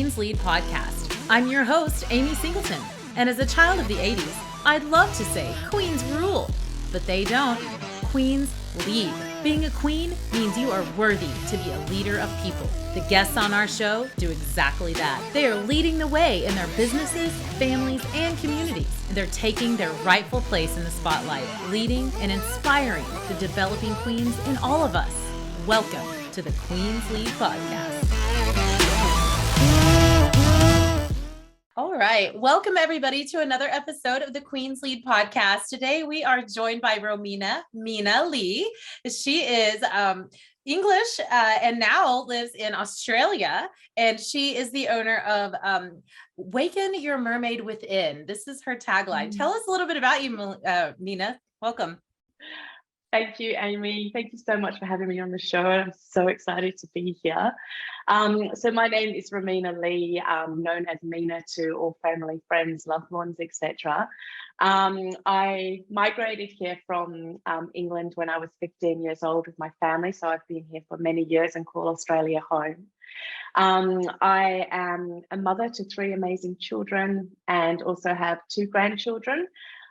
Queen's Lead podcast. I'm your host, Amy Singleton, and as a child of the 80s, I'd love to say Queens rule, but they don't. Queens lead. Being a queen means you are worthy to be a leader of people. The guests on our show do exactly that. They are leading the way in their businesses, families, and communities. They're taking their rightful place in the spotlight, leading and inspiring the developing queens in all of us. Welcome to the Queen's Lead podcast. All right. Welcome, everybody, to another episode of the Queen's Lead podcast. Today, we are joined by Romina Lee. She is English and now lives in Australia, and she is the owner of Waken Your Mermaid Within. This is her tagline. Tell us a little bit about you, Mina. Welcome. Thank you, Amy. Thank you so much for having me on the show. I'm so excited to be here. So my name is Romina Lee, known as Mina to all family, friends, loved ones, etc. I migrated here from England when I was 15 years old with my family. So I've been here for many years and call Australia home. I am a mother to 3 amazing children and also have 2 grandchildren.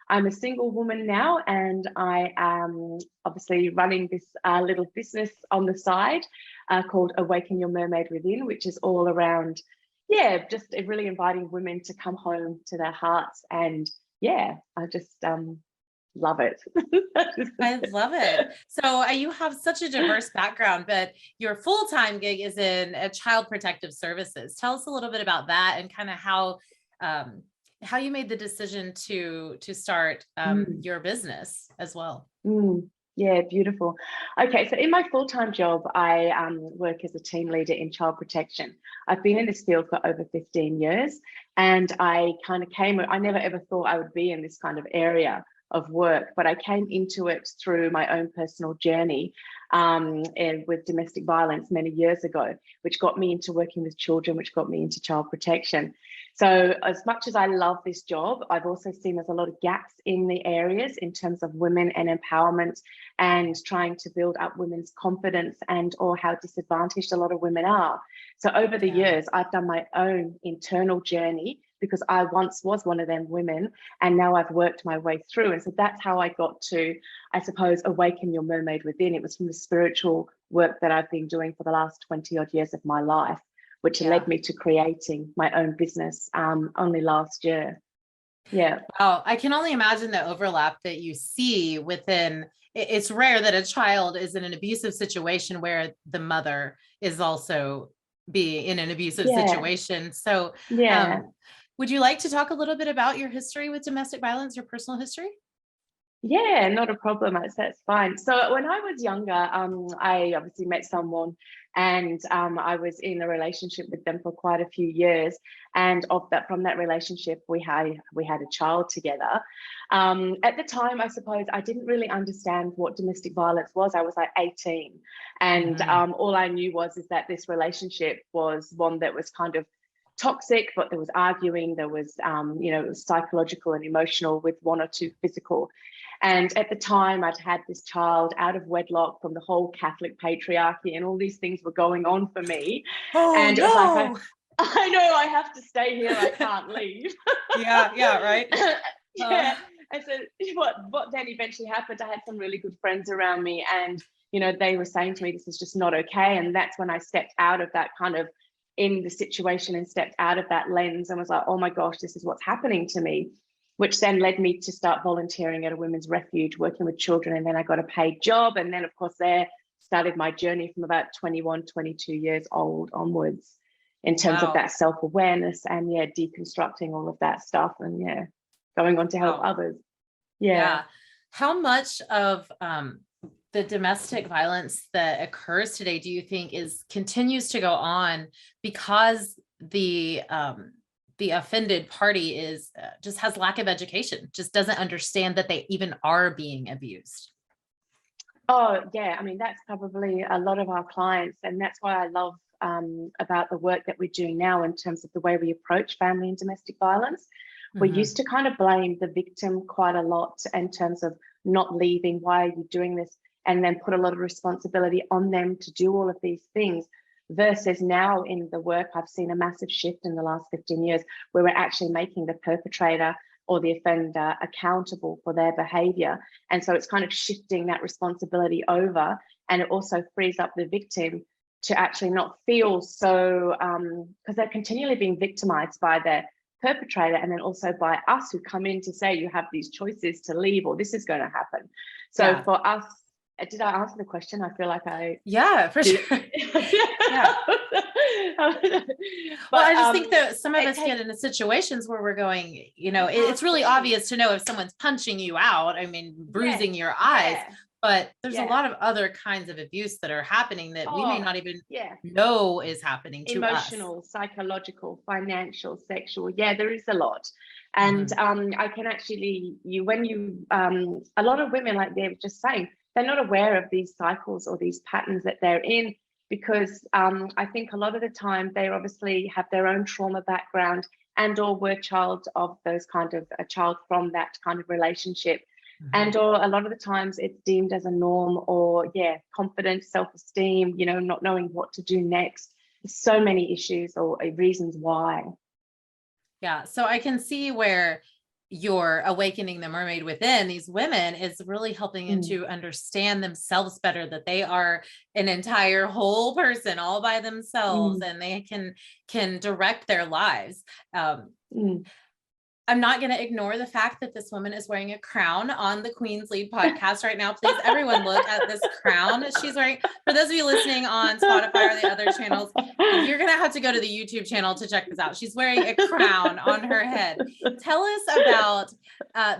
I'm a single woman now, and I am obviously running this little business on the side called Awaken Your Mermaid Within, which is all around, just really inviting women to come home to their hearts. And I just love it. I love it. So you have such a diverse background, but your full-time gig is in child protective services. Tell us a little bit about that and kind of how you made the decision to start your business as well. Yeah, beautiful. Okay, so in my full-time job, I work as a team leader in child protection. I've been in this field for over 15 years, and I never ever thought I would be in this kind of area of work, but I came into it through my own personal journey and with domestic violence many years ago, which got me into working with children, which got me into child protection. So as much as I love this job, I've also seen there's a lot of gaps in the areas in terms of women and empowerment and trying to build up women's confidence and or how disadvantaged a lot of women are. So over the years, I've done my own internal journey because I once was one of them women, and now I've worked my way through. And so that's how I got to, I suppose, awaken your mermaid within. It was from the spiritual work that I've been doing for the last 20 odd years of my life, which led me to creating my own business only last year. Yeah. Wow. I can only imagine the overlap that you see within. It's rare that a child is in an abusive situation where the mother is also being in an abusive situation. So would you like to talk a little bit about your history with domestic violence, your personal history? Yeah, not a problem. That's fine. So when I was younger, I obviously met someone, and I was in a relationship with them for quite a few years. And from that relationship, we had a child together. At the time, I suppose I didn't really understand what domestic violence was. I was like 18, and all I knew is that this relationship was one that was kind of toxic, but there was arguing, there was it was psychological and emotional with 1 or 2 physical. And at the time, I'd had this child out of wedlock from the whole Catholic patriarchy, and all these things were going on for me. And it was like, I know, I have to stay here, I can't leave. Right. And so what then eventually happened, I had some really good friends around me, and they were saying to me, this is just not okay. And that's when I stepped out of that kind of in the situation and stepped out of that lens and was like, oh my gosh, this is what's happening to me, which then led me to start volunteering at a women's refuge, working with children. And then I got a paid job. And then, of course, there started my journey from about 21, 22 years old onwards in terms of that self-awareness and, deconstructing all of that stuff and, going on to help others. Yeah. How much of the domestic violence that occurs today do you think continues to go on because the offended party is just has lack of education, just doesn't understand that they even are being abused? Oh yeah, I mean, that's probably a lot of our clients, and that's why I love about the work that we're doing now in terms of the way we approach family and domestic violence. We used to kind of blame the victim quite a lot in terms of not leaving, why are you doing this, and then put a lot of responsibility on them to do all of these things. versus now in the work, I've seen a massive shift in the last 15 years where we're actually making the perpetrator or the offender accountable for their behavior. And so it's kind of shifting that responsibility over, and it also frees up the victim to actually not feel so, because they're continually being victimized by their perpetrator, and then also by us who come in to say you have these choices to leave or this is going to happen. So for us, did I answer the question? I feel like I for sure. Yeah. Well, I just think that some of us get into situations where we're going, it's really obvious to know if someone's punching you out, I mean, bruising your eyes, but there's a lot of other kinds of abuse that are happening that we may not even know is happening to us. Emotional, psychological, financial, sexual. Yeah, there is a lot. And I can actually, a lot of women, like they were just saying, they're not aware of these cycles or these patterns that they're in, because I think a lot of the time they obviously have their own trauma background and or were child of those kind of a child from that kind of relationship. And or a lot of the times it's deemed as a norm, or confidence, self-esteem, not knowing what to do next. There's so many issues or reasons why. Yeah, so I can see where you're awakening the mermaid within these women is really helping them to understand themselves better, that they are an entire whole person all by themselves, and they can direct their lives. I'm not going to ignore the fact that this woman is wearing a crown on the Queen's Lead podcast right now. Please, everyone, look at this crown she's wearing. For those of you listening on Spotify or the other channels, you're going to have to go to the YouTube channel to check this out. She's wearing a crown on her head. Tell us about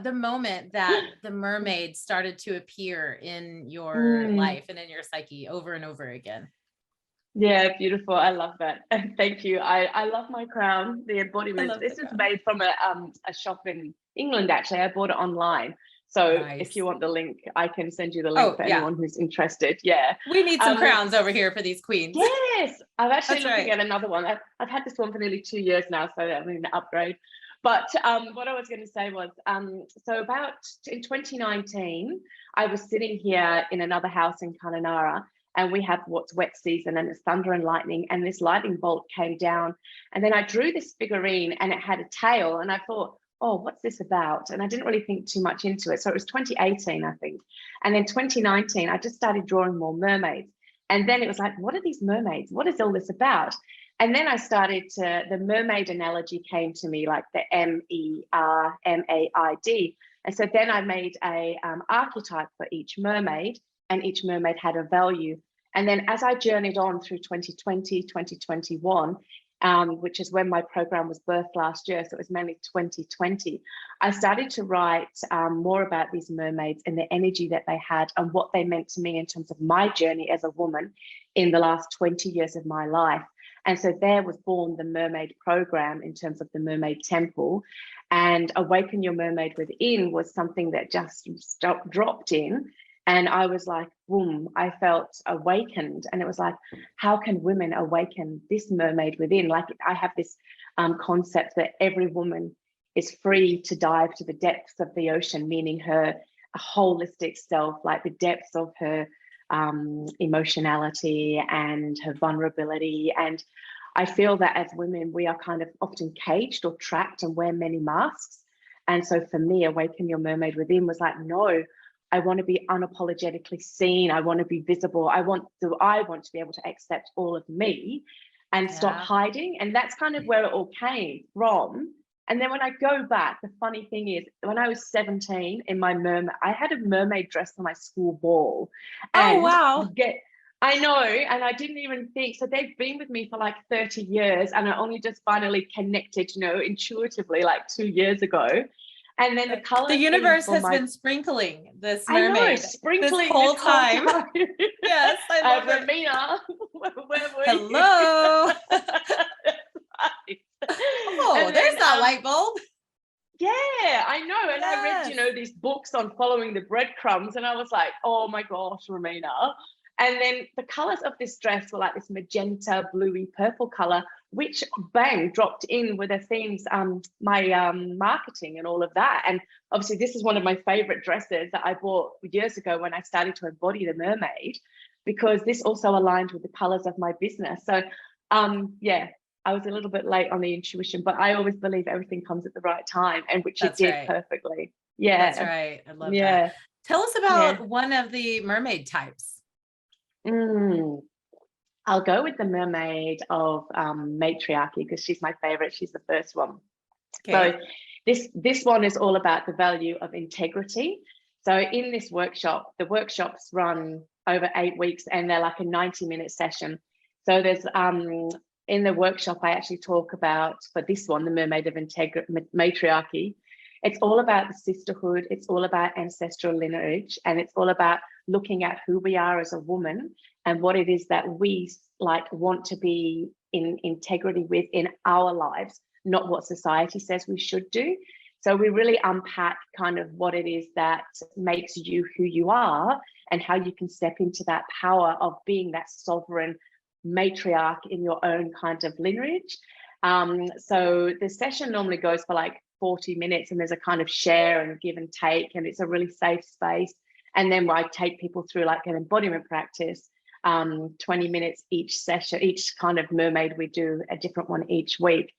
the moment that the mermaid started to appear in your life and in your psyche over and over again. Yeah, beautiful. I love that. Thank you. I love my crown, the embodiment. This is made from a shop in England, actually. I bought it online. So if you want the link, I can send you the link for anyone who's interested. Yeah. We need some crowns over here for these queens. Yes. I'm actually looking at another one. I've had this one for nearly 2 years now, so I'm going to upgrade. But what I was going to say was, so about in 2019, I was sitting here in another house in Kununurra, and we have what's wet season, and it's thunder and lightning, and this lightning bolt came down, and then I drew this figurine and it had a tail, and I thought, oh, what's this about? And I didn't really think too much into it. So it was 2018, I think. And then 2019, I just started drawing more mermaids. And then it was like, what are these mermaids? What is all this about? And then I started the mermaid analogy came to me, like the MERMAID. And so then I made a archetype for each mermaid, and each mermaid had a value. And then as I journeyed on through 2020, 2021, which is when my program was birthed last year, so it was mainly 2020, I started to write more about these mermaids and the energy that they had and what they meant to me in terms of my journey as a woman in the last 20 years of my life. And so there was born the mermaid program in terms of the mermaid temple. And Awaken Your Mermaid Within was something that just dropped in. And I was like, boom, I felt awakened. And it was like, how can women awaken this mermaid within? Like, I have this concept that every woman is free to dive to the depths of the ocean, meaning her holistic self, like the depths of her emotionality and her vulnerability. And I feel that as women, we are kind of often caged or trapped and wear many masks. And so for me, Awaken Your Mermaid Within was like, no, I want to be unapologetically seen. I want to be visible. I want to be able to accept all of me and stop hiding. And that's kind of where it all came from. And then when I go back, the funny thing is, when I was 17 in my I had a mermaid dress for my school ball. And I know, and I didn't even think, so they've been with me for like 30 years, and I only just finally connected, intuitively like 2 years ago. And then the color. The universe has been sprinkling this mermaid this whole time. Yes, I love it. Romina, where were Hello. Oh, there's that light bulb. Yeah, I know. And I read, these books on following the breadcrumbs, and I was like, oh my gosh, Romina. And then the colors of this dress were like this magenta, bluey, purple color, which bang dropped in with the themes, my marketing and all of that. And obviously this is one of my favorite dresses that I bought years ago when I started to embody the mermaid. because this also aligned with the colors of my business. So yeah, I was a little bit late on the intuition, but I always believe everything comes at the right time, and which it That's did right. perfectly. Yeah. That's right. I love Yeah. that. Tell us Yeah. about one of the mermaid types. I'll go with the mermaid of matriarchy because she's my favorite. She's the first one. Okay. So this one is all about the value of integrity. So in this workshop, the workshops run over 8 weeks and they're like a 90-minute session. So there's in the workshop, I actually talk about, for this one, the mermaid of matriarchy. It's all about the sisterhood. It's all about ancestral lineage, and it's all about looking at who we are as a woman and what it is that we like want to be in integrity with in our lives, not what society says we should do. So we really unpack kind of what it is that makes you who you are and how you can step into that power of being that sovereign matriarch in your own kind of lineage. So the session normally goes for like 40 minutes, and there's a kind of share and give and take, and it's a really safe space. And then I take people through like an embodiment practice, 20 minutes each session, each kind of mermaid, we do a different one each week.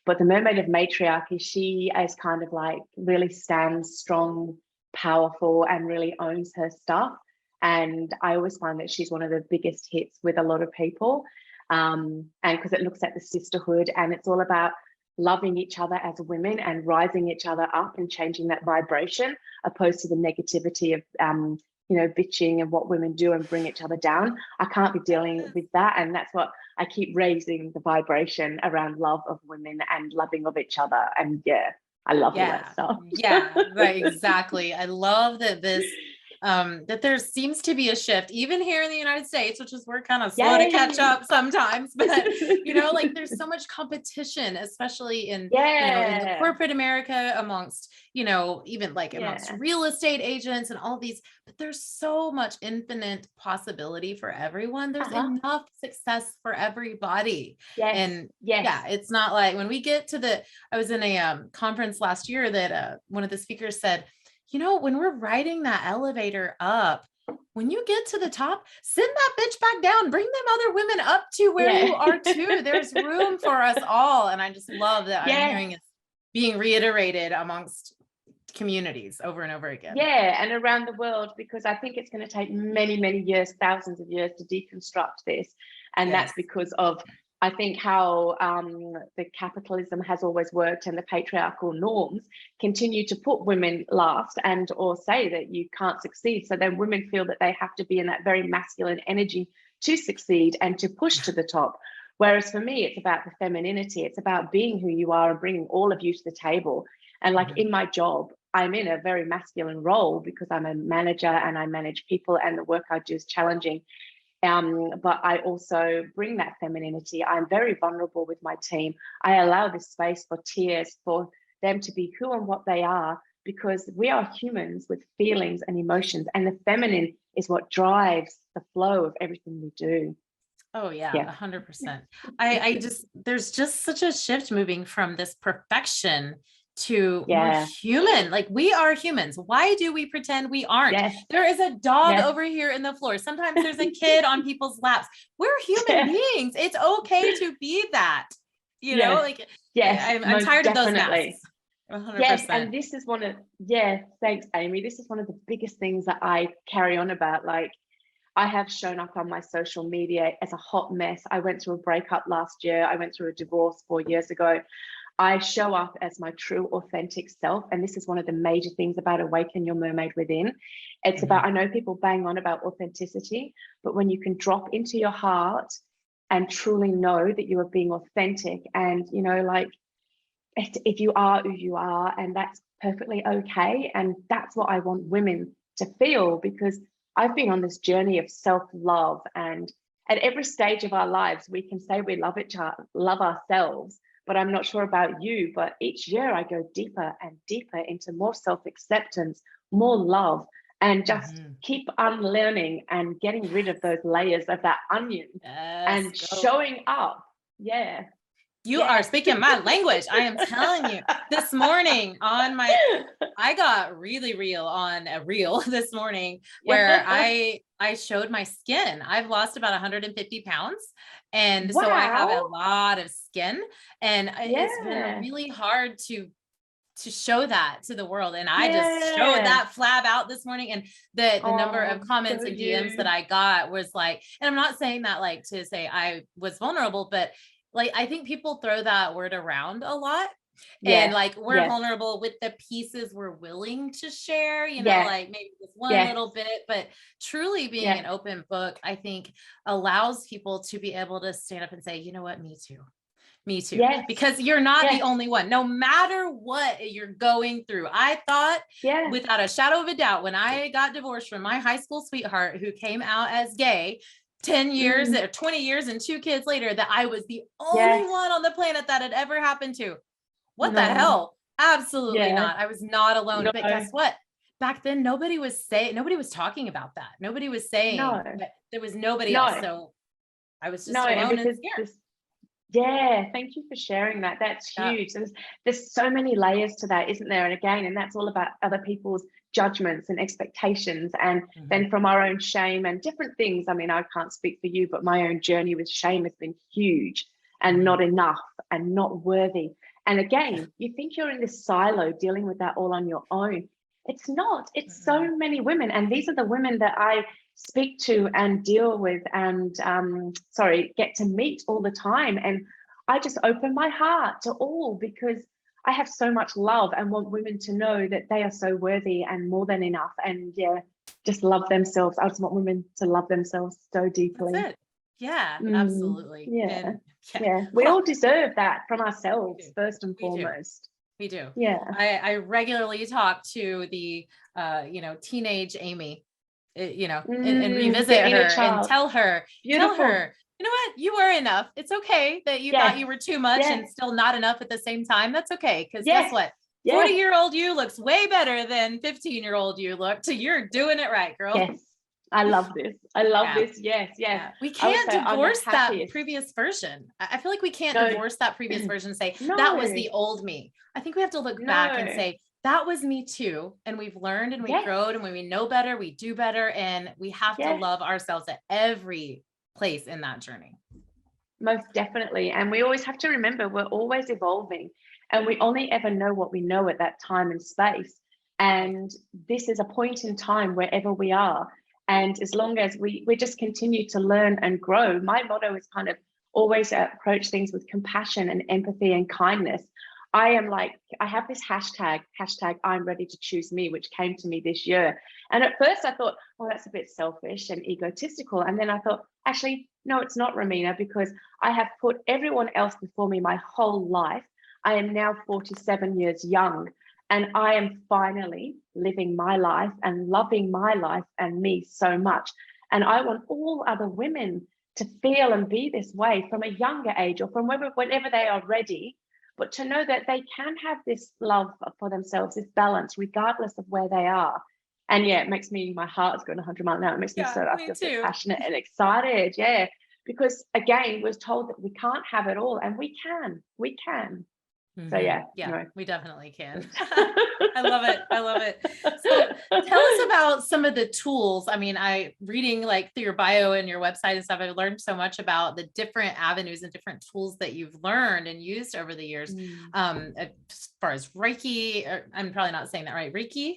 But the mermaid of matriarchy, she is kind of like really stands strong, powerful, and really owns her stuff. And I always find that she's one of the biggest hits with a lot of people. And because it looks at the sisterhood, and it's all about loving each other as women and rising each other up and changing that vibration, opposed to the negativity of bitching and what women do and bring each other down. I can't be dealing with that, and that's what I keep raising the vibration around love of women and loving of each other. And yeah, I love all that stuff. Yeah, right, exactly. I love that that there seems to be a shift even here in the United States, which is we're kind of slow to catch up sometimes, but like there's so much competition, especially in in the corporate America, amongst even like amongst real estate agents and all these, but there's so much infinite possibility for everyone. There's enough success for everybody. And it's not like when we get to I was in a conference last year that one of the speakers said, when we're riding that elevator up, when you get to the top, send that bitch back down, bring them other women up to where you are too. There's room for us all. And I just love that I'm hearing it being reiterated amongst communities over and over again. Yeah, and around the world, because I think it's going to take many, many years, thousands of years to deconstruct this. And that's because of, I think, how the capitalism has always worked, and the patriarchal norms continue to put women last and or say that you can't succeed. So then women feel that they have to be in that very masculine energy to succeed and to push to the top. Whereas for me, it's about the femininity. It's about being who you are and bringing all of you to the table. And like in my job, I'm in a very masculine role because I'm a manager and I manage people, and the work I do is challenging. But I also bring that femininity. I'm very vulnerable with my team. I allow this space for tears, for them to be who and what they are, because we are humans with feelings and emotions, and the feminine is what drives the flow of everything we do. Oh yeah, 100%. I just, there's just such a shift moving from this perfection to more human. Like, we are humans. Why do we pretend we aren't? There is a dog over here in the floor. Sometimes there's a kid on people's laps. We're human beings. It's okay to be that, like, I'm tired of those masks. 100%. Yes, and this is one of, thanks, Amy. This is one of the biggest things that I carry on about. Like, I have shown up on my social media as a hot mess. I went through a breakup last year. I went through a divorce 4 years ago. I show up as my true, authentic self. And this is one of the major things about Awaken Your Mermaid Within. It's about, I know people bang on about authenticity, but when you can drop into your heart and truly know that you are being authentic, and, like, if you are who you are, and that's perfectly okay. And that's what I want women to feel, because I've been on this journey of self-love, and at every stage of our lives, we can say we love ourselves, but I'm not sure about you, but each year I go deeper and deeper into more self-acceptance, more love, and just keep unlearning and getting rid of those layers of that onion and showing up. You are speaking my language. I am telling you. This morning I got really real on a reel this morning where I showed my skin. I've lost about 150 pounds. And so I have a Wow. lot of skin, and it's been Yeah. really hard to show that to the world. And I just showed Yeah. that flab out this morning, and the number of Oh, comments go and DMs that you. I got was like, and I'm not saying that like to say I was vulnerable, but like, I think people throw that word around a lot. And Yes. like, we're Yes. vulnerable with the pieces we're willing to share, Yes. like maybe just one Yes. little bit, but truly being Yes. an open book, I think allows people to be able to stand up and say, you know what, me too. Me too, Yes. because you're not the Yes. only one, no matter what you're going through. I thought Yeah. without a shadow of a doubt, when I got divorced from my high school sweetheart who came out as gay 10 years Mm. or 20 years and 2 kids later, that I was the only Yes. one on the planet that had ever happened to. What the No. hell? Absolutely Yeah. not. I was not alone. No. But guess what? Back then, nobody was talking about that. Nobody was saying No. that there was nobody else. No. So I was No. just And alone and because scared. this, yeah, thank you for sharing that. That's Yeah. huge. There's so many layers to that, isn't there? And again, and that's all about other people's judgments and expectations. And Mhm. then from our own shame and different things. I mean, I can't speak for you, but my own journey with shame has been huge and Mhm. not enough and not worthy. And again, you think you're in this silo dealing with that all on your own. It's not. It's Mm-mm. so many women. And these are the women that I speak to and deal with and get to meet all the time. And I just open my heart to all because I have so much love and want women to know that they are so worthy and more than enough, and yeah, just love themselves. I just want women to love themselves so That's deeply. it. Yeah, absolutely. Yeah. And yeah, Yeah, we well, all deserve that from we do. ourselves first and We do. foremost. We do. Yeah. I regularly talk to the teenage Amy, and revisit The inner her and child. tell Beautiful. her, you know what, you were enough. It's okay that you thought Yes. you were too much Yes. and still not enough at the same time. That's okay. Because guess Yes. what? Yes. 40-year-old you looks way better than 15-year-old you looked. So you're doing it right, girl. Yes. I love this. I love Yeah. this. Yes. Yes. Yeah. We I would can't say I'm the divorce that happiest. previous version. I feel like we can't No. divorce that previous version and say, that was No. the old me. I think we have to look back and No. say, that was me too. And we've learned and we've Yes. grown, and when we know better, we do better. And we have to Yes. love ourselves at every place in that journey. Most definitely. And we always have to remember we're always evolving and we only ever know what we know at that time and space. Right. And this is a point in time wherever we are. And as long as we just continue to learn and grow, my motto is kind of always approach things with compassion and empathy and kindness. I am like, I have this hashtag I'm ready to choose me, which came to me this year. And at first I thought, oh, that's a bit selfish and egotistical. And then I thought, actually, no, it's not, Romina, because I have put everyone else before me my whole life. I am now 47 years young, and I am finally living my life and loving my life and me so much. And I want all other women to feel and be this way from a younger age or from whenever they are ready, but to know that they can have this love for themselves, this balance, regardless of where they are. And yeah, it makes me, my heart's going 100 miles an hour. It makes me Yeah, so, I me feel so too. passionate and excited. Yeah. Because again, we're told that we can't have it all, and we can. We can. So yeah, Yeah, no. we definitely can. I love it. I love it. So tell us about some of the tools. I mean, I reading like through your bio and your website and stuff, I've learned so much about the different avenues and different tools that you've learned and used over the years. As far as Reiki, I'm probably not saying that right. Reiki?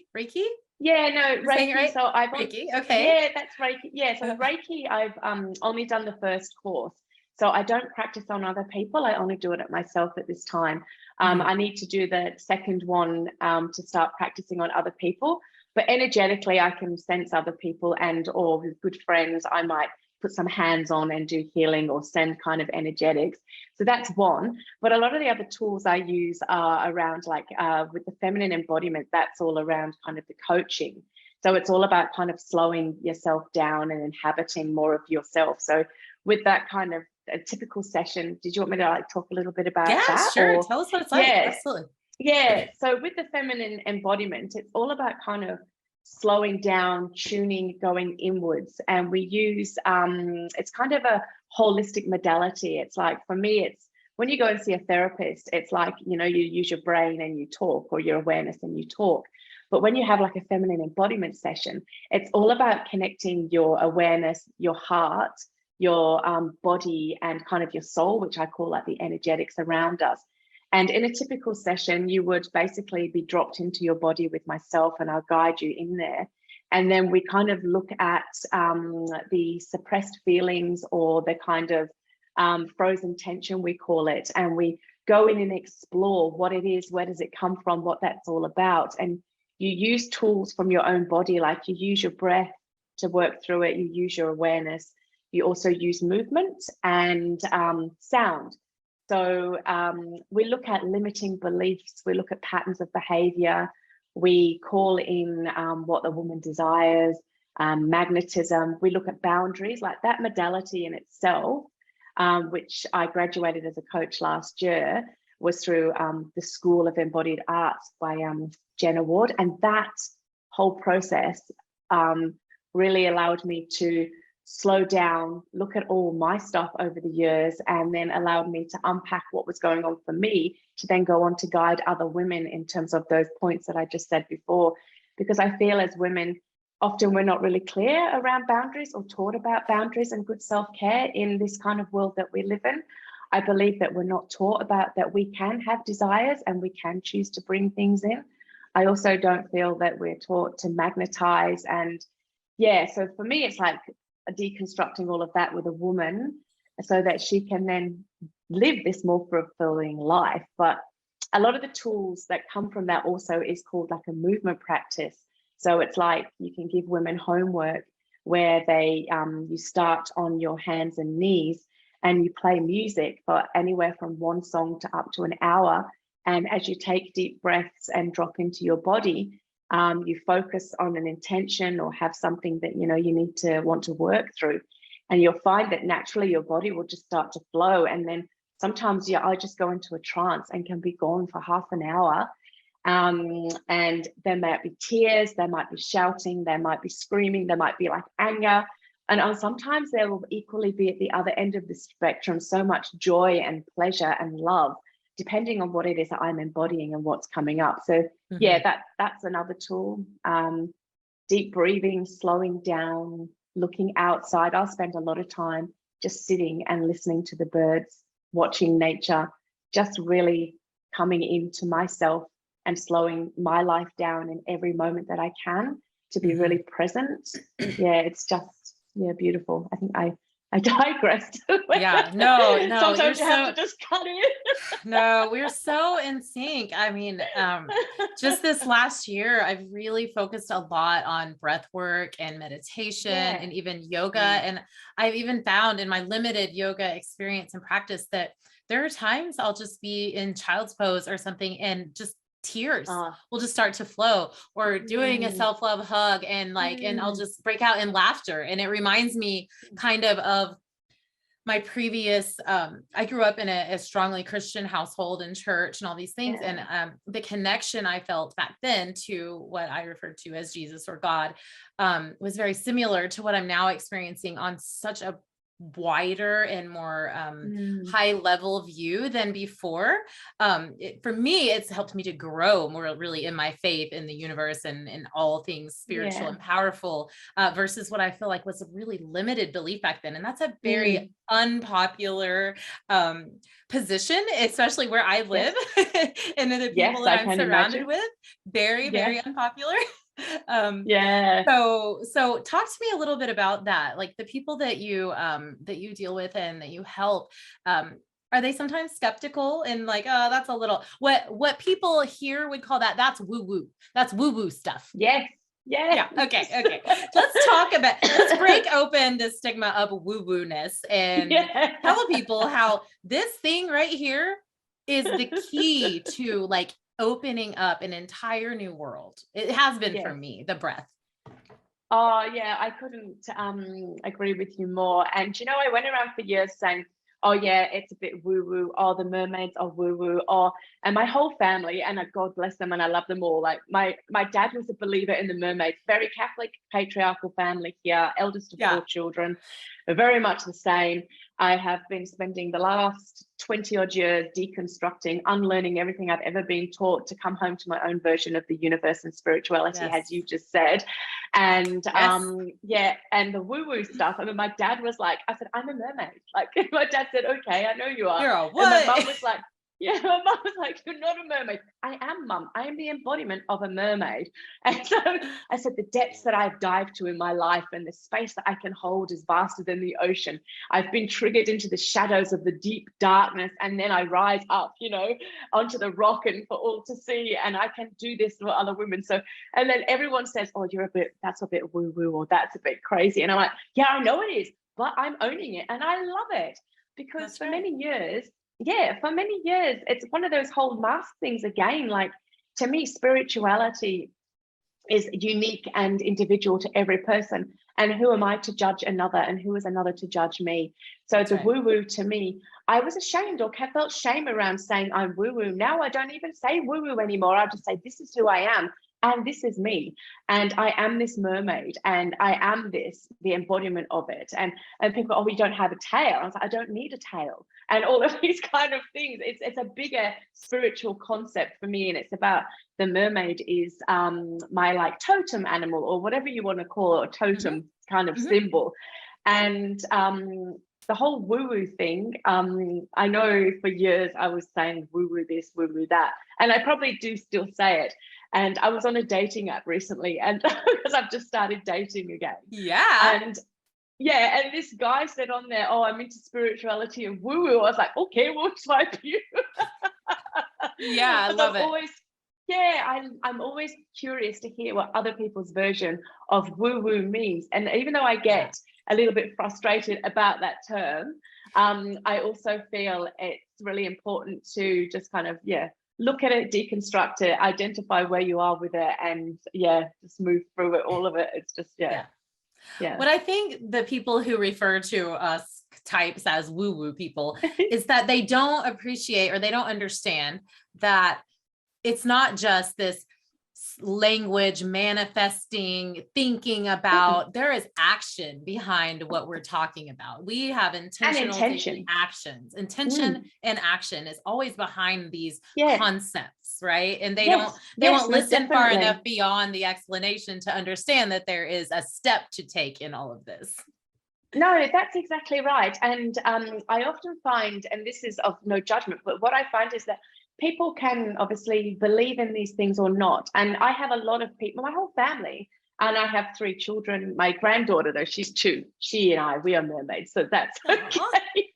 Yeah, no, Am I saying it Reiki. right? So Reiki. Okay. yeah, that's Reiki. Yeah, so Reiki, I've only done the first course. So I don't practice on other people. I only do it at myself at this time. Mhm. I need to do the second one to start practicing on other people. But energetically, I can sense other people, and or with good friends, I might put some hands on and do healing or send kind of energetics. So that's one. But a lot of the other tools I use are around like with the feminine embodiment, that's all around kind of the coaching. So it's all about kind of slowing yourself down and inhabiting more of yourself. So with that kind of a typical session, did you want me to like talk a little bit about Yeah, that? sure. Or Tell us what it's like. yeah, Absolutely. yeah. So with the feminine embodiment, it's all about kind of slowing down, tuning, going inwards. And we use it's kind of a holistic modality. It's like for me, it's when you go and see a therapist, it's like, you use your brain and you talk, or your awareness and you talk. But when you have like a feminine embodiment session, it's all about connecting your awareness, your heart, your body, and kind of your soul, which I call like the energetics around us. And in a typical session, you would basically be dropped into your body with myself, and I'll guide you in there. And then we kind of look at the suppressed feelings, or the kind of frozen tension, we call it. And we go in and explore what it is, where does it come from, what that's all about. And you use tools from your own body, like you use your breath to work through it, you use your awareness, you also use movement and sound. So we look at limiting beliefs, we look at patterns of behavior, we call in what the woman desires, magnetism, we look at boundaries. Like that modality in itself, which I graduated as a coach last year, was through the School of Embodied Arts by Jenna Ward. And that whole process really allowed me to slow down, look at all my stuff over the years, and then allowed me to unpack what was going on for me, to then go on to guide other women in terms of those points that I just said before. Because I feel as women, often we're not really clear around boundaries, or taught about boundaries and good self-care in this kind of world that we live in. I believe that we're not taught about that we can have desires and we can choose to bring things in. I also don't feel that we're taught to magnetize. And yeah, so for me, it's like deconstructing all of that with a woman, so that she can then live this more fulfilling life. But a lot of the tools that come from that also is called like a movement practice. So it's like you can give women homework where they you start on your hands and knees, and you play music for anywhere from one song to up to an hour. And as you take deep breaths and drop into your body, you focus on an intention, or have something that you need to want to work through, and you'll find that naturally your body will just start to flow. And then sometimes I just go into a trance and can be gone for half an hour. And there might be tears, there might be shouting, there might be screaming, there might be like anger, and sometimes there will equally be at the other end of the spectrum so much joy and pleasure and love, depending on what it is that I'm embodying and what's coming up. So yeah, that's another tool. Deep breathing, slowing down, looking outside. I'll spend a lot of time just sitting and listening to the birds, watching nature, just really coming into myself and slowing my life down in every moment that I can, to be really present. Yeah, it's just, beautiful. I think I digressed. Yeah, no, Sometimes you have to just cut it. No, we're so in sync. I mean, just this last year, I've really focused a lot on breath work and meditation and even yoga. And I've even found in my limited yoga experience and practice that there are times I'll just be in child's pose or something, and just tears will just start to flow, or doing a self-love hug, and and I'll just break out in laughter. And it reminds me kind of my previous, I grew up in a strongly Christian household and church and all these things. And the connection I felt back then to what I referred to as Jesus or God was very similar to what I'm now experiencing on such a wider and more high level view than before. For me, it's helped me to grow more really in my faith in the universe and in all things spiritual and powerful, versus what I feel like was a really limited belief back then. And that's a very unpopular position, especially where I live and the people that I'm surrounded with. Very, very unpopular. So talk to me a little bit about that, like the people that you deal with and that you help. Are they sometimes skeptical and like, oh, that's a little, what people here would call that's woo-woo stuff? Yeah. Okay. Let's break open the stigma of woo-woo-ness and tell people how this thing right here is the key to like opening up an entire new world. It has been for me, the breath. Oh yeah, I couldn't agree with you more. And I went around for years saying, oh yeah, it's a bit woo woo. Oh, the mermaids are woo woo. Oh, and my whole family, and God bless them, and I love them all. Like my dad was a believer in the mermaids. Very Catholic, patriarchal family here, eldest of Yeah. 4 children. We're very much the same. I have been spending the last 20 odd years deconstructing, unlearning everything I've ever been taught to come home to my own version of the universe and spirituality, Yes. as you just said. And Yes. yeah, and the woo-woo stuff. I mean, my dad was like, I said, I'm a mermaid. Like my dad said, okay, I know you are. You're a And my what? mum was like, yeah, my mum was like, you're not a mermaid. I am, mum. I am the embodiment of a mermaid. And so I said, the depths that I've dived to in my life and the space that I can hold is vaster than the ocean. I've been triggered into the shadows of the deep darkness, and then I rise up, you know, onto the rock and for all to see, and I can do this for other women. So, and then everyone says, oh, that's a bit woo-woo, or that's a bit crazy. And I'm like, yeah, I know it is, but I'm owning it and I love it. Because That's for right. many years, it's one of those whole mask things again. Like, to me, spirituality is unique and individual to every person. And who am I to judge another, and who is another to judge me? So That's the right. woo-woo, to me, I was ashamed or felt shame around saying I'm woo-woo. Now I don't even say woo-woo anymore. I just say, this is who I am. And this is me, and I am this mermaid, and I am the embodiment of it. And people go, oh, we don't have a tail. I was like, I don't need a tail, and all of these kind of things. It's a bigger spiritual concept for me, and it's about the mermaid is my like totem animal, or whatever you want to call it, a totem kind of symbol. And the whole woo-woo thing, I know for years I was saying woo-woo this, woo-woo that, and I probably do still say it. And I was on a dating app recently, and because I've just started dating again. Yeah. And yeah, and this guy said on there, oh, I'm into spirituality and woo-woo. I was like, okay, we'll swipe you. Yeah, I love it. I'm always curious to hear what other people's version of woo-woo means. And even though I get a little bit frustrated about that term, I also feel it's really important to just kind of, look at it, deconstruct it, identify where you are with it, and just move through it, all of it. It's just, yeah. What I think the people who refer to us types as woo-woo people is that they don't appreciate, or they don't understand that it's not just this language manifesting, thinking about. There is action behind what we're talking about. We have intentional actions. Intention and action is always behind these concepts, right? And they won't listen far enough beyond the explanation to understand that there is a step to take in all of this. No, that's exactly right. And I often find, and this is of no judgment, but what I find is that people can obviously believe in these things or not. And I have a lot of people, my whole family, and I have 3 children. My granddaughter, though, she's 2. She and I, we are mermaids, so that's okay.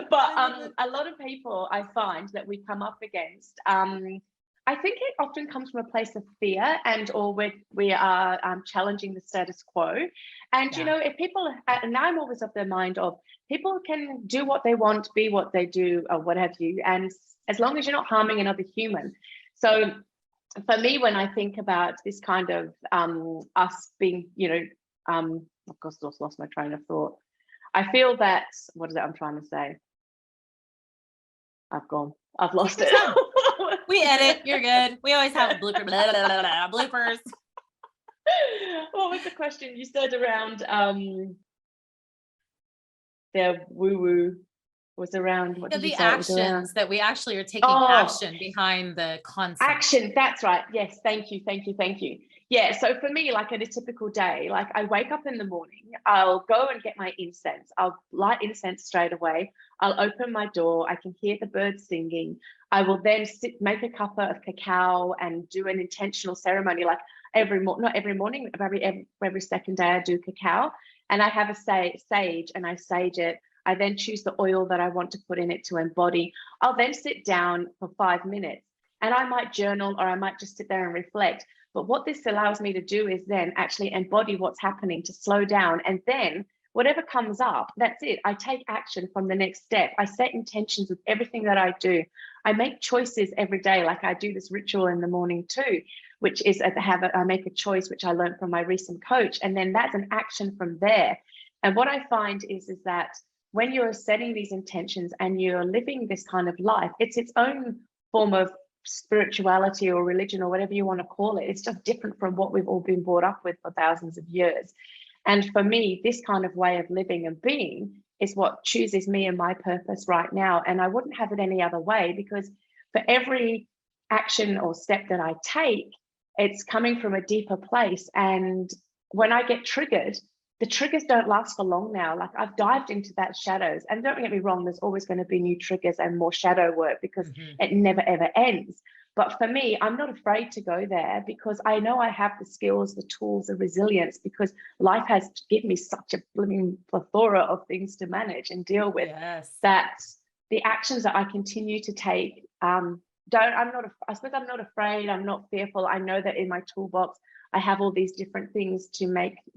But a lot of people I find that we come up against, I think it often comes from a place of fear, and or we are challenging the status quo. And you know, if people, and I'm always of the mind of, people can do what they want, be what they do, or what have you, and as long as you're not harming another human. So for me, when I think about this kind of us being, of course, I lost my train of thought. I feel that, what is it I'm trying to say? I've lost it. We edit, you're good. We always have a blooper, bloopers. What was the question you said around their woo-woo? Was around, what did you say? Actions that we actually are taking action behind the concept. Action, that's right. Yes, thank you. Yeah, so for me, like, at a typical day, like, I wake up in the morning, I'll go and get my incense. I'll light incense straight away. I'll open my door. I can hear the birds singing. I will then make a cuppa of cacao and do an intentional ceremony, like not every morning, every second day I do cacao. And I have a sage, and I sage it. I then choose the oil that I want to put in it to embody. I'll then sit down for 5 minutes, and I might journal, or I might just sit there and reflect. But what this allows me to do is then actually embody what's happening, to slow down. And then whatever comes up, that's it. I take action from the next step. I set intentions with everything that I do. I make choices every day. Like, I do this ritual in the morning too, which is I make a choice, which I learned from my recent coach. And then that's an action from there. And what I find is that when you're setting these intentions and you're living this kind of life, it's its own form of spirituality or religion or whatever you want to call it. It's just different from what we've all been brought up with for thousands of years. And for me, this kind of way of living and being is what chooses me and my purpose right now. And I wouldn't have it any other way, because for every action or step that I take, it's coming from a deeper place. And when I get triggered, the triggers don't last for long now. Like, I've dived into that shadows, and don't get me wrong, there's always going to be new triggers and more shadow work, because it never ever ends. But for me, I'm not afraid to go there, because I know I have the skills, the tools, the resilience, because life has given me such a blooming plethora of things to manage and deal with. That the actions that I continue to take, I suppose I'm not afraid, I'm not fearful. I know that in my toolbox, I have all these different things to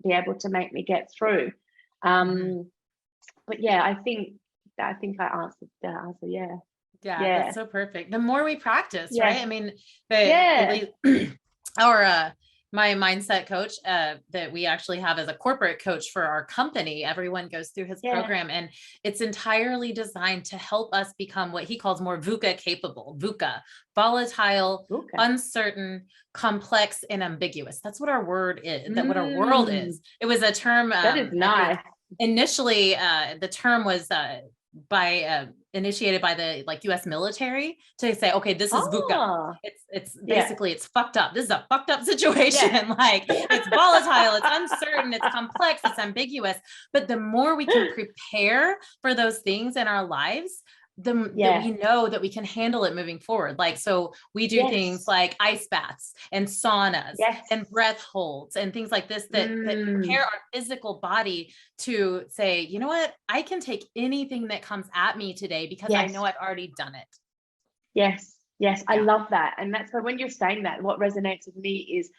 be able to make me get through. But yeah, I think I answered the answer. Yeah, that's so perfect. The more we practice, right? I mean, my mindset coach that we actually have as a corporate coach for our company, everyone goes through his program, and it's entirely designed to help us become what he calls more VUCA capable. VUCA, volatile, uncertain, complex, and ambiguous. That's what our word is. That what our world is. It was a term that is nice. Initially, the term was initiated by the US military to say, okay, this is VUCA. It's basically it's fucked up. This is a fucked up situation. Like, it's volatile, it's uncertain, it's complex, it's ambiguous. But the more we can prepare for those things in our lives, that we know that we can handle it moving forward. Like, so we do things like ice baths and saunas and breath holds and things like this that prepare our physical body to say, you know what, I can take anything that comes at me today, because I know I've already done it. Yes, I love that. And that's why when you're saying that, what resonates with me is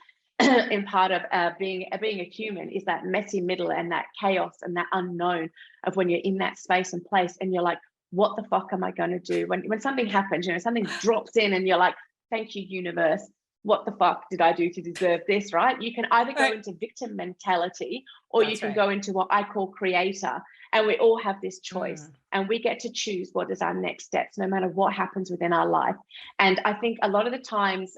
in part of being a human is that messy middle and that chaos and that unknown of when you're in that space and place and you're like, what the fuck am I going to do when something happens, something drops in and you're like, thank you, universe. What the fuck did I do to deserve this, right? You can either go into victim mentality, or you can go into what I call creator. And we all have this choice, and we get to choose what is our next steps, no matter what happens within our life. And I think a lot of the times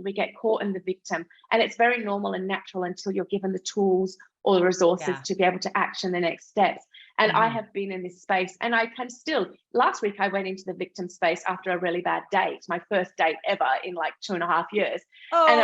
we get caught in the victim, and it's very normal and natural until you're given the tools or the resources to be able to action the next steps. And I have been in this space, and I can still. Last week, I went into the victim space after a really bad date, my first date ever in like 2.5 years. And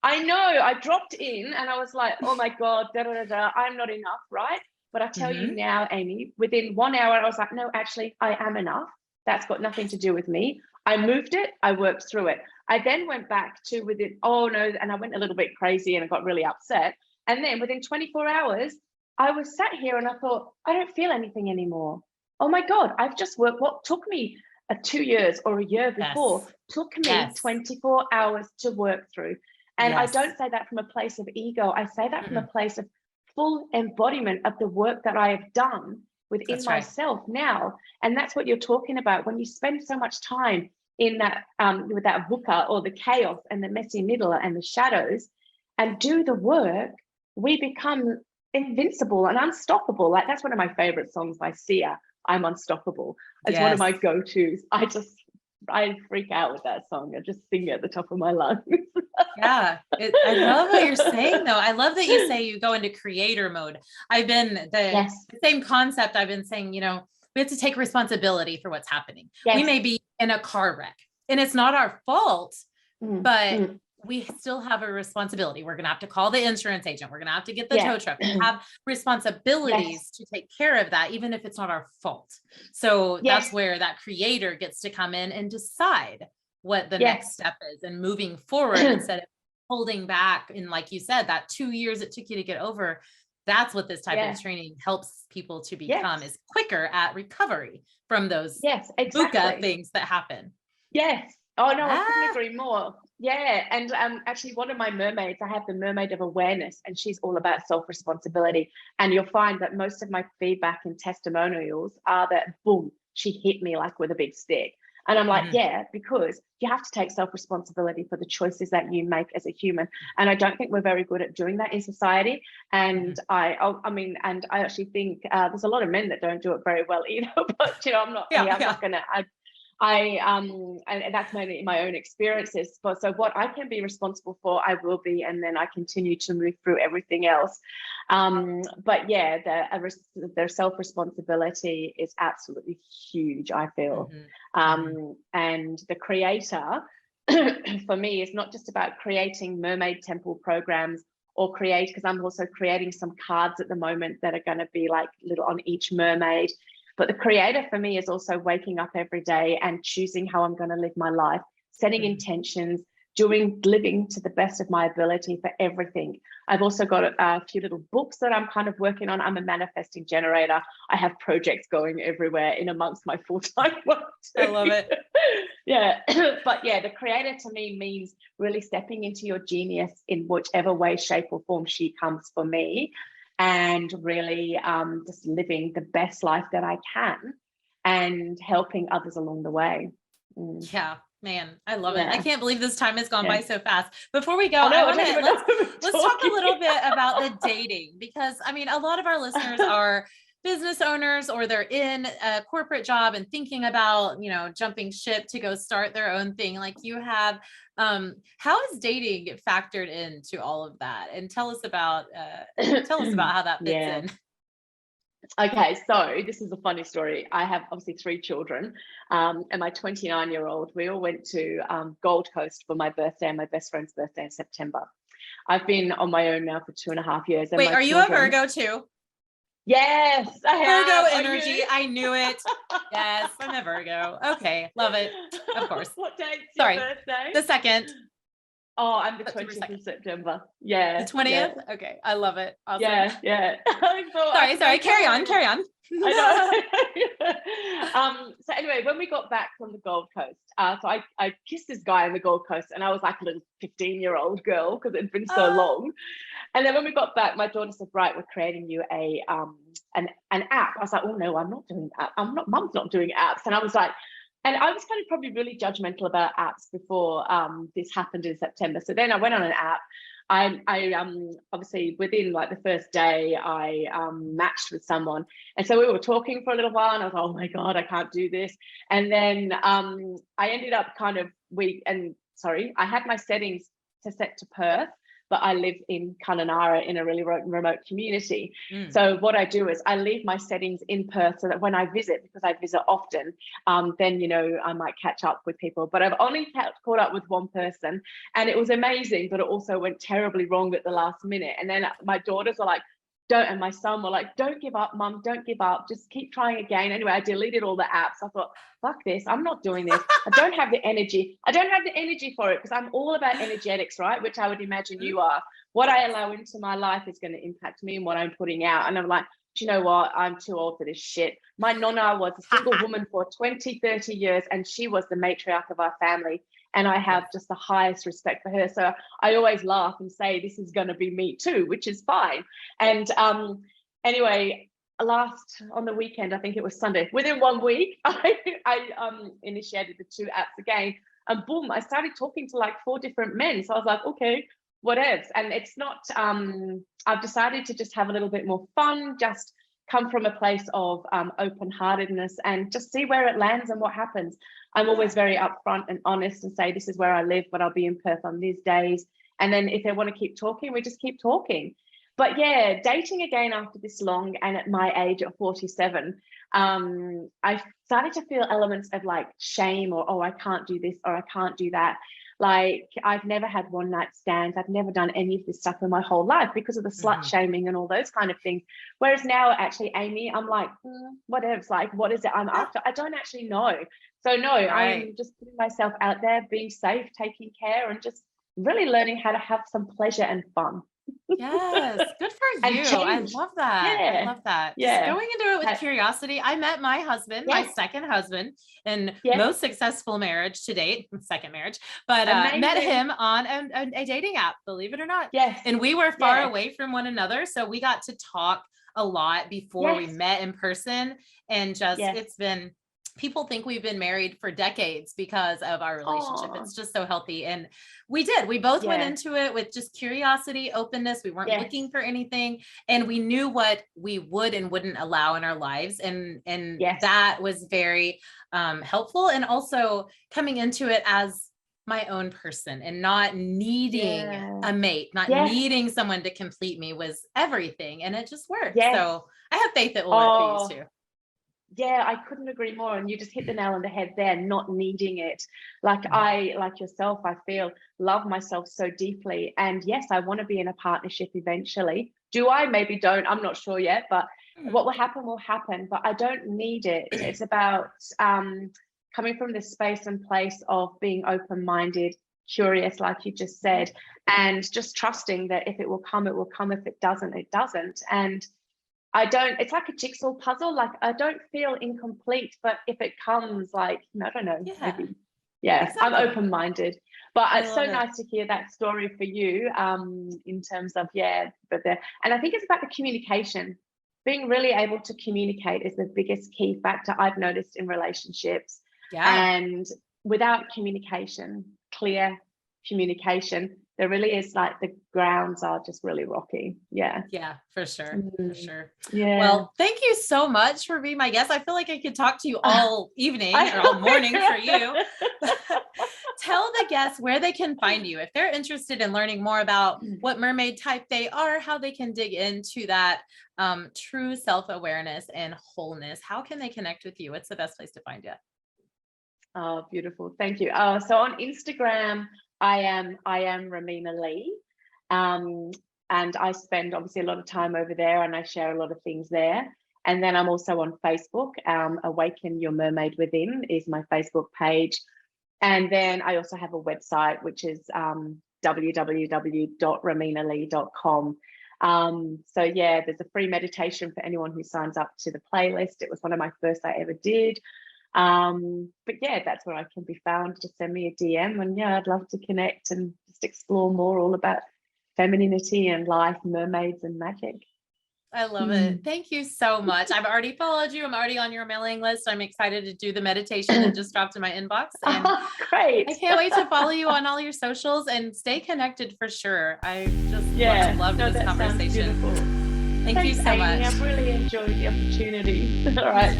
I dropped in, and I was like, oh my God, I'm not enough, right? But I tell you now, Amy, within 1 hour, I was like, no, actually, I am enough. That's got nothing to do with me. I moved it, I worked through it. I then went back to and I went a little bit crazy and I got really upset. And then within 24 hours, I was sat here and I thought, I don't feel anything anymore. Oh my God, I've just worked. What took me 2 years or a year before took me 24 hours to work through. And I don't say that from a place of ego. I say that from a place of full embodiment of the work that I have done within myself now. And that's what you're talking about. When you spend so much time in that with that VUCA, or the chaos and the messy middle and the shadows, and do the work, we become invincible and unstoppable. Like, that's one of my favorite songs by Sia, I'm Unstoppable. It's one of my go-tos. I freak out with that song. I just sing it at the top of my lungs. I love what you're saying, though. I love that you say you go into creator mode. I've been the same concept. I've been saying, we have to take responsibility for what's happening. We may be in a car wreck and it's not our fault, but we still have a responsibility. We're going to have to call the insurance agent. We're going to have to get the tow truck. We have responsibilities to take care of that, even if it's not our fault. So that's where that creator gets to come in and decide what the next step is, and moving forward instead of holding back. And like you said, that 2 years it took you to get over, that's what this type of training helps people to become, is quicker at recovery from those VUCA things that happen. Oh no, I couldn't agree more. And actually, one of my mermaids, I have the mermaid of awareness, and she's all about self-responsibility. And you'll find that most of my feedback and testimonials are that, boom, she hit me like with a big stick. And I'm like, yeah, because you have to take self-responsibility for the choices that you make as a human. And I don't think we're very good at doing that in society. And I mean, and I actually think there's a lot of men that don't do it very well either. But I'm not. I'm not gonna. And that's mainly my own experiences. But so what I can be responsible for, I will be, and then I continue to move through everything else. But yeah, their self-responsibility is absolutely huge, I feel. And the creator, for me, is not just about creating mermaid temple programs or because I'm also creating some cards at the moment that are going to be like little on each mermaid. But the creator for me is also waking up every day and choosing how I'm going to live my life, setting intentions, living to the best of my ability for everything. I've also got a few little books that I'm kind of working on. I'm a manifesting generator. I have projects going everywhere in amongst my full-time work too. I love it. Yeah. But yeah, the creator to me means really stepping into your genius in whichever way, shape or form she comes for me. And really just living the best life that I can and helping others along the way. Yeah, man, I love it. I can't believe this time has gone by so fast. Before we go, let's talk a little bit about the dating, because I mean, a lot of our listeners are business owners, or they're in a corporate job and thinking about, jumping ship to go start their own thing like you have. How is dating factored into all of that? And tell us about how that fits in. Okay, so this is a funny story. I have obviously 3 children, and my 29-year-old, we all went to Gold Coast for my birthday and my best friend's birthday in September. I've been on my own now for 2.5 years. And wait, are you a Virgo too? Yes, I am. Virgo energy. I knew it. Yes, I'm a Virgo. Okay, love it. Of course. What date's your birthday? The 2nd. Oh, I'm the 20th of September. Yeah. The 20th? Yeah. Okay. I love it. Awesome. Yeah. Sorry. Carry on. I know. So anyway, when we got back from the Gold Coast, so I kissed this guy on the Gold Coast, and I was like a little 15-year-old girl because it'd been so long. And then when we got back, my daughter said, "Right, we're creating you an app." I was like, "Oh no, I'm not doing that. Mum's not doing apps." And I was like, and I was kind of probably really judgmental about apps before this happened in September. So then I went on an app. I obviously within like the first day I matched with someone, and so we were talking for a little while, and I was like, oh my god, I can't do this. And then I ended up I had my settings to set to Perth, but I live in Kununurra in a really remote community. So what I do is I leave my settings in Perth so that when I visit, because I visit often, then, I might catch up with people. But I've only caught up with one person, and it was amazing, but it also went terribly wrong at the last minute. And then my daughters were like, and my son were like, don't give up, Mum, don't give up, just keep trying again. Anyway, I deleted all the apps. I thought, fuck this, I'm not doing this. I don't have the energy for it, because I'm all about energetics, right? Which I would imagine you are. What I allow into my life is going to impact me and what I'm putting out. And I'm like, do you know what? I'm too old for this shit. My nonna was a single woman for 20, 30 years, and she was the matriarch of our family. And I have just the highest respect for her. So I always laugh and say, this is going to be me too, which is fine. And anyway, on the weekend, I think it was Sunday, within 1 week, I initiated the 2 apps again. And boom, I started talking to like 4 different men. So I was like, okay, what else? And it's not, I've decided to just have a little bit more fun, just come from a place of open-heartedness and just see where it lands and what happens. I'm always very upfront and honest and say, this is where I live, but I'll be in Perth on these days. And then if they want to keep talking, we just keep talking. But yeah, dating again after this long, and at my age at 47, I started to feel elements of like shame, or, oh, I can't do this, or I can't do that. Like, I've never had one night stands. I've never done any of this stuff in my whole life because of the slut shaming and all those kind of things. Whereas now, actually, Amy, I'm like, whatever. It's like, what is it I'm after? I don't actually know. So no, I'm just putting myself out there, being safe, taking care, and just really learning how to have some pleasure and fun. Yes, good for you. I love that. Yeah. I love that. Yeah. Just going into it with curiosity. I met my husband, my second husband, in most successful marriage to date, second marriage, but met him on a dating app, believe it or not. Yes. And we were far away from one another, so we got to talk a lot before we met in person, and just people think we've been married for decades because of our relationship. Oh, It's just so healthy. And we both went yeah. into it with just curiosity, openness. We weren't Yes. looking for anything, and we knew what we would and wouldn't allow in our lives. And Yes. that was very helpful. And also coming into it as my own person and not needing a mate, not needing someone to complete me was everything. And it just worked. Yes. So I have faith it will work for you too. Yeah, I couldn't agree more. And you just hit the nail on the head there, not needing it. Like like yourself, I feel love myself so deeply. And yes, I want to be in a partnership eventually. Do I? Maybe don't. I'm not sure yet, but what will happen. But I don't need it. It's about coming from this space and place of being open-minded, curious, like you just said, and just trusting that if it will come, it will come. If it doesn't, it doesn't. And it's like a jigsaw puzzle. Like I don't feel incomplete, but if it comes, like, I don't know, maybe. Yeah, exactly. I'm open-minded, but it's so nice to hear that story for you in terms of, and I think it's about the communication. Being really able to communicate is the biggest key factor I've noticed in relationships. And without communication, clear communication, there really is, like, the grounds are just really rocky. Yeah, for sure. For sure. Yeah. Well, thank you so much for being my guest. I feel like I could talk to you all evening or all morning for you. Tell the guests where they can find you if they're interested in learning more about what mermaid type they are, how they can dig into that true self-awareness and wholeness. How can they connect with you? What's the best place to find you? Oh, beautiful. Thank you. So on Instagram, I am Romina Lee. And I spend obviously a lot of time over there, and I share a lot of things there. And then I'm also on Facebook. Awaken Your Mermaid Within is my Facebook page. And then I also have a website, which is www.rominalee.com. So there's a free meditation for anyone who signs up to the playlist. It was one of my first I ever did. But that's where I can be found. Just send me a DM, and I'd love to connect and just explore more all about femininity and life, mermaids and magic. I love it. Thank you so much. I've already followed you. I'm already on your mailing list. I'm excited to do the meditation that just dropped in my inbox. And great. I can't wait to follow you on all your socials and stay connected for sure. I just loved this conversation. Thank you so much. I've really enjoyed the opportunity. All right.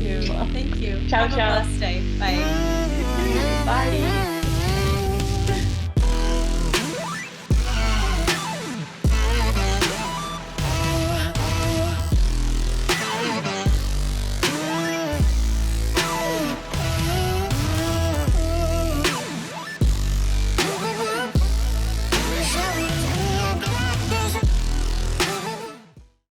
Thank you. Ciao, Have a blessed day. Bye. Bye.